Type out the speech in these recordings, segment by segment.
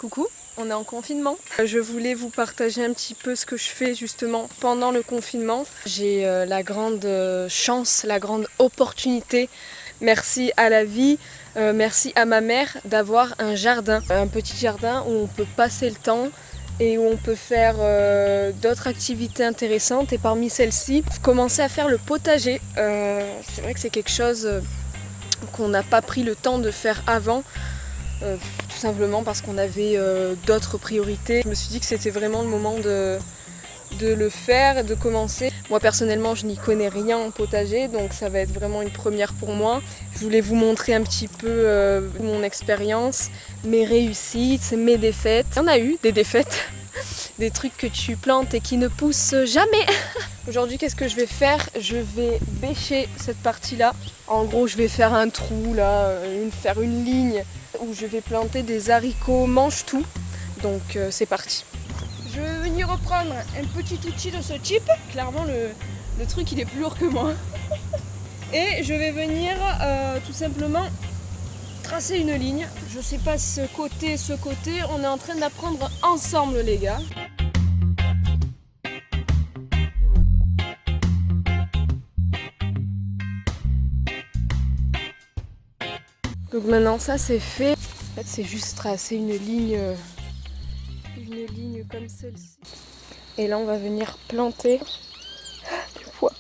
Coucou, on est en confinement. Je voulais vous partager un petit peu ce que je fais justement pendant le confinement. J'ai la grande chance, la grande opportunité, merci à la vie, merci à ma mère d'avoir un jardin. Un petit jardin où on peut passer le temps et où on peut faire d'autres activités intéressantes. Et parmi celles-ci, commencer à faire le potager. C'est vrai que c'est quelque chose qu'on n'a pas pris le temps de faire avant. Tout simplement parce qu'on avait d'autres priorités. Je me suis dit que c'était vraiment le moment de le faire et de commencer. Moi personnellement je n'y connais rien en potager, donc ça va être vraiment une première pour moi. Je voulais vous montrer un petit peu mon expérience, mes réussites, mes défaites. Il y en a eu des défaites, des trucs que tu plantes et qui ne poussent jamais. Aujourd'hui qu'est-ce que je vais faire? Je vais bêcher cette partie-là. En gros je vais faire un trou là, faire une ligne où je vais planter des haricots mange-tout. Donc c'est parti. Je vais venir reprendre un petit outil de ce type. Clairement le truc il est plus lourd que moi. Et je vais venir tout simplement tracer une ligne. Je sais pas ce côté, on est en train d'apprendre ensemble les gars. Donc maintenant ça c'est fait. En fait c'est juste tracer une ligne comme celle-ci. Et là on va venir planter du pois.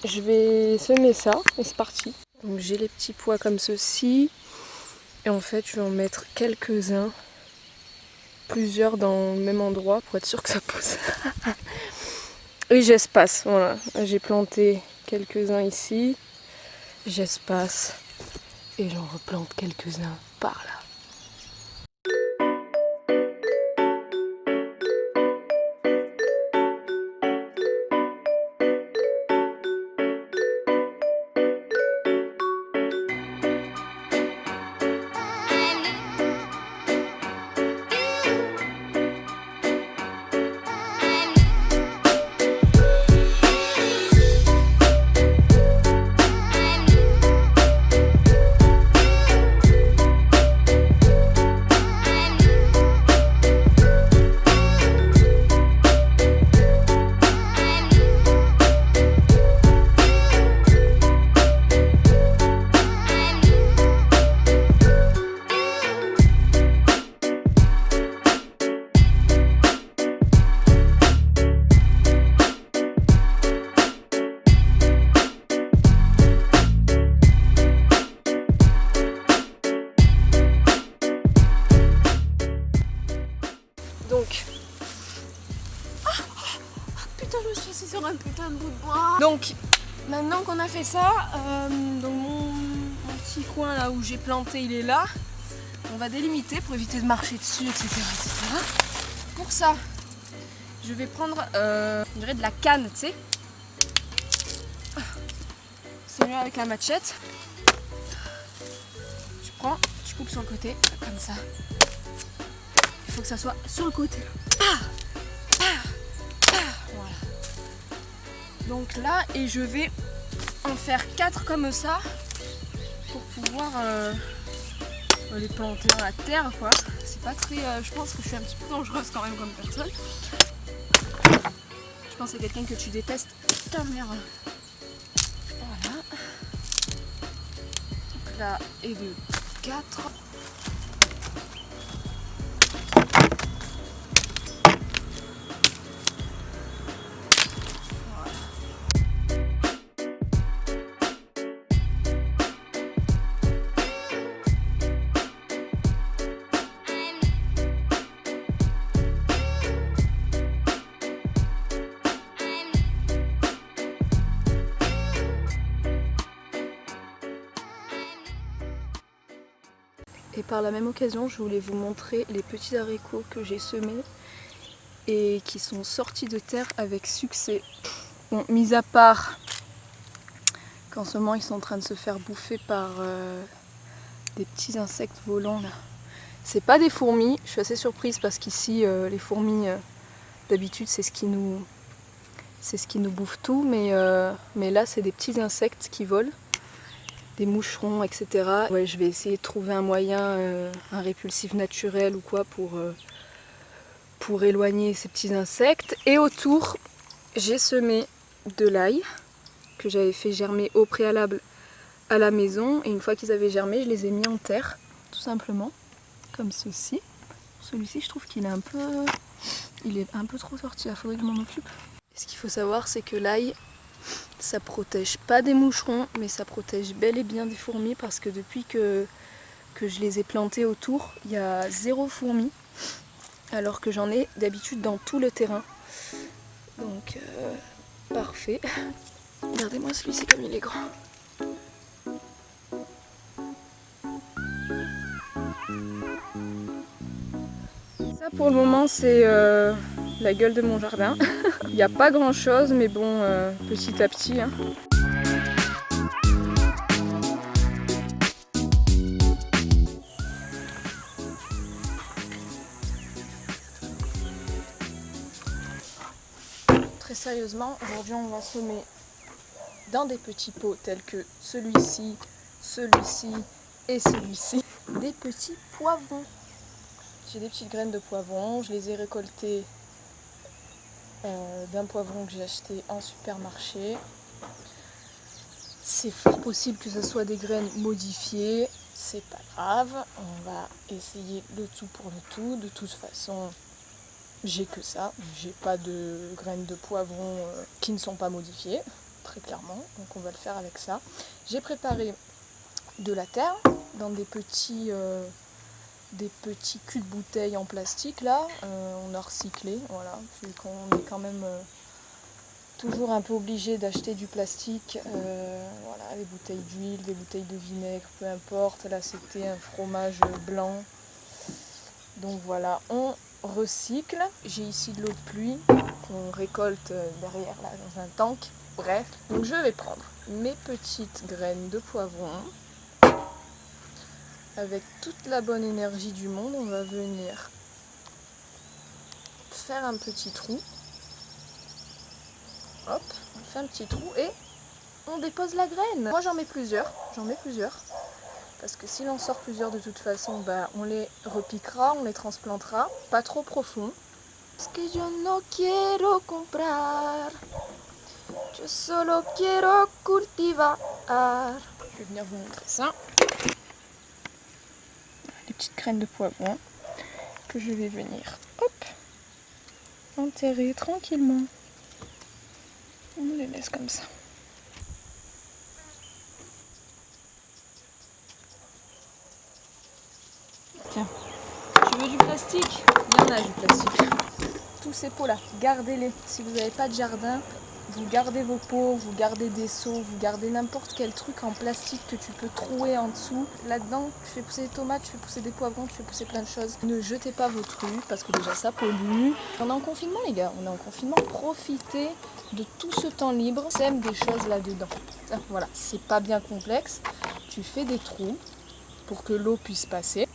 Je vais semer ça et c'est parti. Donc j'ai les petits pois comme ceci. Et en fait je vais en mettre quelques-uns. Plusieurs dans le même endroit pour être sûr que ça pousse. Et j'espace, voilà. J'ai planté quelques-uns ici. J'espace. Et j'en replante quelques-uns par là. Donc, putain, je me suis assise sur un putain de bout de bois. Donc, maintenant qu'on a fait ça, donc mon petit coin là où j'ai planté, il est là. On va délimiter pour éviter de marcher dessus, etc. etc. Pour ça, je vais prendre, je dirais de la canne, tu sais. C'est mieux avec la machette. Tu prends, tu coupes sur le côté, comme ça. Il faut que ça soit sur le côté. Voilà. Donc là, et je vais en faire 4 comme ça pour pouvoir les planter dans la terre, quoi. C'est pas très. Je pense que je suis un petit peu dangereuse quand même comme personne. Je pense à quelqu'un que tu détestes. Ta mère. Voilà. Donc là, et de 4. Et par la même occasion, je voulais vous montrer les petits haricots que j'ai semés et qui sont sortis de terre avec succès. Bon, mis à part qu'en ce moment ils sont en train de se faire bouffer par des petits insectes volants là. C'est pas des fourmis, je suis assez surprise parce qu'ici les fourmis d'habitude c'est ce qui nous bouffe tout, mais là c'est des petits insectes qui volent. des moucherons, etc. Ouais, je vais essayer de trouver un moyen, un répulsif naturel ou quoi pour éloigner ces petits insectes. Et autour, j'ai semé de l'ail que j'avais fait germer au préalable à la maison. Et une fois qu'ils avaient germé, je les ai mis en terre, tout simplement, comme ceci. Celui-ci, je trouve qu'il est un peu trop sorti, il faudrait que je m'en occupe. Et ce qu'il faut savoir, c'est que l'ail, ça protège pas des moucherons, mais ça protège bel et bien des fourmis, parce que depuis que je les ai plantés autour, il y a 0 fourmis, alors que j'en ai d'habitude dans tout le terrain. Donc, parfait. Regardez-moi celui-ci comme il est grand. Ça pour le moment c'est la gueule de mon jardin. Il n'y a pas grand chose mais bon petit à petit. Hein. Très sérieusement, aujourd'hui on va semer dans des petits pots tels que celui-ci, celui-ci et celui-ci, des petits poivrons. J'ai des petites graines de poivrons, je les ai récoltées d'un poivron que j'ai acheté en supermarché. C'est fort possible que ce soit des graines modifiées, c'est pas grave, on va essayer le tout pour le tout. De toute façon, j'ai que ça, j'ai pas de graines de poivron qui ne sont pas modifiées, très clairement, donc on va le faire avec ça. J'ai préparé de la terre dans des petits culs de bouteilles en plastique là, on a recyclé, voilà, vu qu'on est quand même toujours un peu obligé d'acheter du plastique, voilà, des bouteilles d'huile, des bouteilles de vinaigre, peu importe, là c'était un fromage blanc, donc voilà, on recycle. J'ai ici de l'eau de pluie qu'on récolte derrière là dans un tank, bref, donc je vais prendre mes petites graines de poivron. Avec toute la bonne énergie du monde, on va venir faire un petit trou. Hop, on fait un petit trou et on dépose la graine. Moi j'en mets plusieurs. Parce que s'il en sort plusieurs de toute façon, bah, on les repiquera, on les transplantera. Pas trop profond. Parce que yo no quiero comprar, yo solo quiero cultivar. Je vais venir vous montrer ça. Les petites graines de poivron que je vais venir, hop, enterrer tranquillement. On les laisse comme ça. Tiens, tu veux du plastique? Il y en a du plastique. Tous ces pots là, gardez-les. Si vous n'avez pas de jardin, vous gardez vos pots, vous gardez des seaux, vous gardez n'importe quel truc en plastique que tu peux trouer en dessous. Là-dedans, tu fais pousser des tomates, tu fais pousser des poivrons, tu fais pousser plein de choses. Ne jetez pas vos trucs parce que déjà ça pollue. On est en confinement les gars, on est en confinement. Profitez de tout ce temps libre, sème des choses là-dedans. Voilà, c'est pas bien complexe. Tu fais des trous pour que l'eau puisse passer.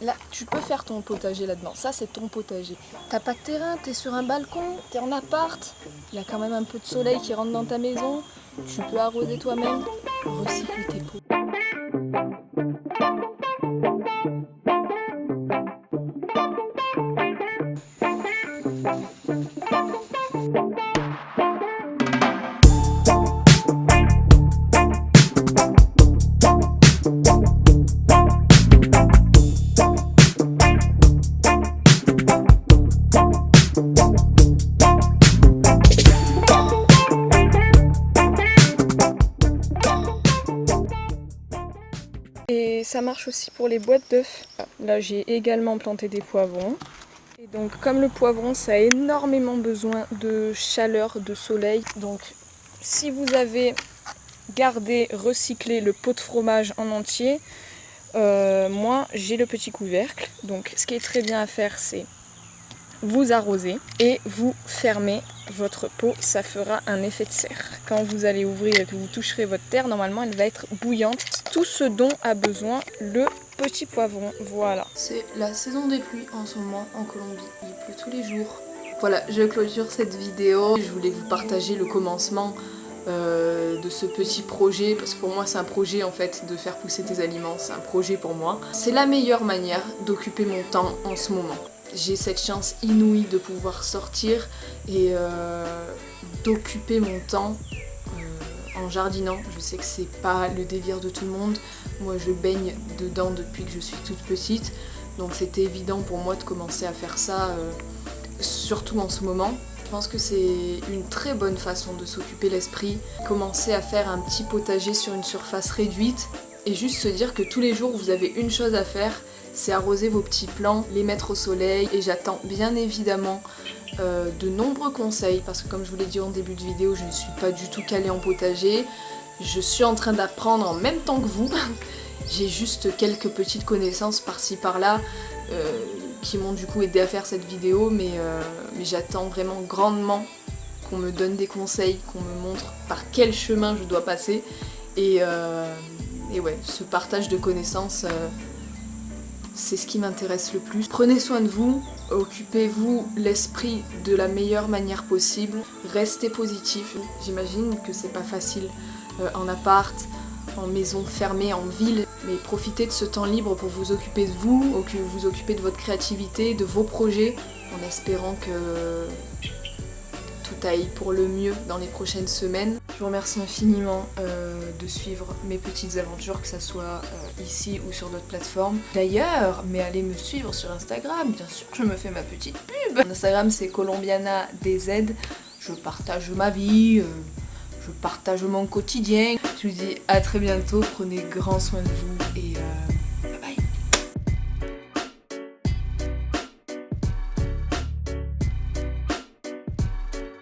Là, tu peux faire ton potager là-dedans. Ça, c'est ton potager. T'as pas de terrain, t'es sur un balcon, t'es en appart. Il y a quand même un peu de soleil qui rentre dans ta maison. Tu peux arroser toi-même. Recycle tes pots. Et ça marche aussi pour les boîtes d'œufs. Là j'ai également planté des poivrons. Et donc comme le poivron ça a énormément besoin de chaleur, de soleil. Donc si vous avez gardé, recyclé le pot de fromage en entier, moi j'ai le petit couvercle. Donc ce qui est très bien à faire c'est vous arrosez et vous fermez votre pot, ça fera un effet de serre. Quand vous allez ouvrir et que vous toucherez votre terre, normalement elle va être bouillante. Tout ce dont a besoin le petit poivron, voilà. C'est la saison des pluies en ce moment en Colombie, il pleut tous les jours. Voilà, je clôture cette vidéo, je voulais vous partager le commencement de ce petit projet, parce que pour moi c'est un projet en fait de faire pousser tes aliments, c'est un projet pour moi. C'est la meilleure manière d'occuper mon temps en ce moment. J'ai cette chance inouïe de pouvoir sortir et d'occuper mon temps en jardinant. Je sais que c'est pas le délire de tout le monde, moi je baigne dedans depuis que je suis toute petite, donc c'était évident pour moi de commencer à faire ça, surtout en ce moment. Je pense que c'est une très bonne façon de s'occuper l'esprit, commencer à faire un petit potager sur une surface réduite et juste se dire que tous les jours vous avez une chose à faire, c'est arroser vos petits plants, les mettre au soleil. Et j'attends bien évidemment de nombreux conseils parce que comme je vous l'ai dit en début de vidéo, je ne suis pas du tout calée en potager, je suis en train d'apprendre en même temps que vous. J'ai juste quelques petites connaissances par-ci par-là qui m'ont du coup aidé à faire cette vidéo, mais j'attends vraiment grandement qu'on me donne des conseils, qu'on me montre par quel chemin je dois passer, et ouais, ce partage de connaissances, c'est ce qui m'intéresse le plus. Prenez soin de vous, occupez-vous l'esprit de la meilleure manière possible, restez positif. J'imagine que c'est pas facile en appart, en maison fermée, en ville, mais profitez de ce temps libre pour vous occuper de vous, vous occuper de votre créativité, de vos projets, en espérant que tout aille pour le mieux dans les prochaines semaines. Je vous remercie infiniment de suivre mes petites aventures, que ce soit ici ou sur d'autres plateformes. D'ailleurs, mais allez me suivre sur Instagram, bien sûr, je me fais ma petite pub. Mon Instagram c'est colombianadz, je partage ma vie, je partage mon quotidien. Je vous dis à très bientôt, prenez grand soin de vous et